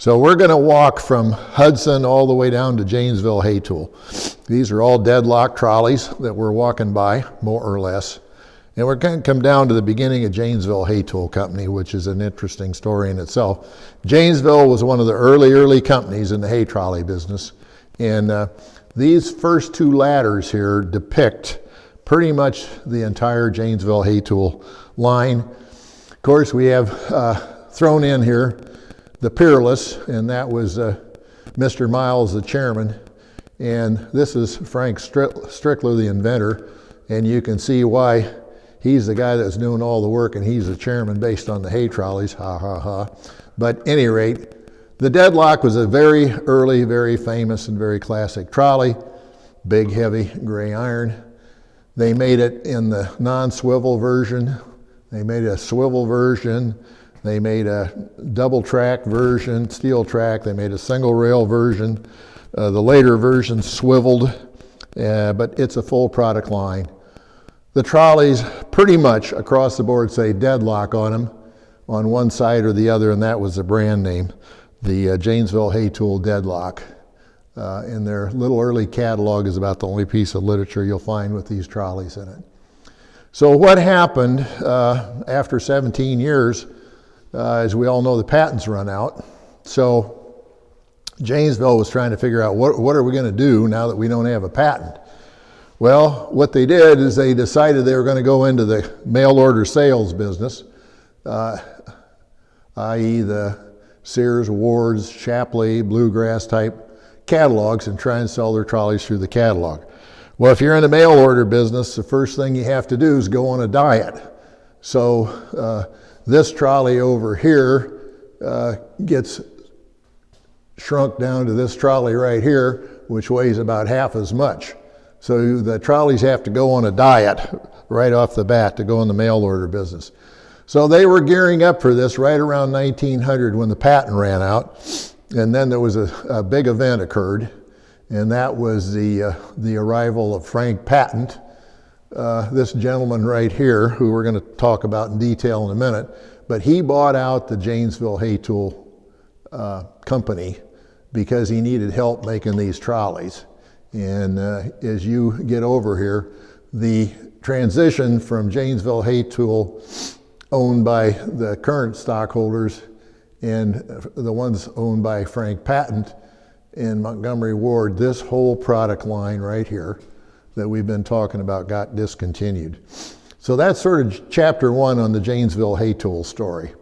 So we're going to walk from Hudson all the way down to Janesville hay tool. These are all deadlock trolleys that we're walking by, more or less. And we're going to come down to the beginning of Janesville Hay Tool Company, which is an interesting story in itself. Janesville was one of the early companies in the hay trolley business. And these first two ladders here depict pretty much the entire Janesville hay tool line. Of course, we have thrown in here the Peerless, and that was Mr. Miles, the chairman. And this is Frank Strickler, the inventor. And you can see why he's the guy that's doing all the work, and he's the chairman based on the hay trolleys, ha ha ha. But at any rate, the Deadlock was a very early, very famous and very classic trolley, big, heavy gray iron. They made it in the non-swivel version. They made a swivel version. They made a double track version, steel track. They made a single rail version. The later version swiveled, but it's a full product line. The trolleys pretty much across the board say Deadlock on them on one side or the other, and that was the brand name, the Janesville Hay Tool Deadlock. In their little early catalog is about the only piece of literature you'll find with these trolleys in it. So what happened after 17 years, as we all know, the patents run out. So Janesville was trying to figure out what are we going to do now that we don't have a patent. Well, what they did is they decided they were going to go into the mail order sales business, i.e. the Sears, Wards, Shapley, Bluegrass type catalogs, and try and sell their trolleys through the catalog. Well, if you're in the mail order business, the first thing you have to do is go on a diet. So this trolley over here gets shrunk down to this trolley right here, which weighs about half as much. So the trolleys have to go on a diet right off the bat to go in the mail order business. So they were gearing up for this right around 1900 when the patent ran out. And then there was a big event occurred, and that was the arrival of Frank Patent, this gentleman right here, who we're going to talk about in detail in a minute. But he bought out the Janesville Hay Tool Company because he needed help making these trolleys. And as you get over here, the transition from Janesville Hay Tool, owned by the current stockholders, and the ones owned by Frank Patent in Montgomery Ward, this whole product line right here that we've been talking about got discontinued. So that's sort of chapter one on the Janesville Hay Tool story.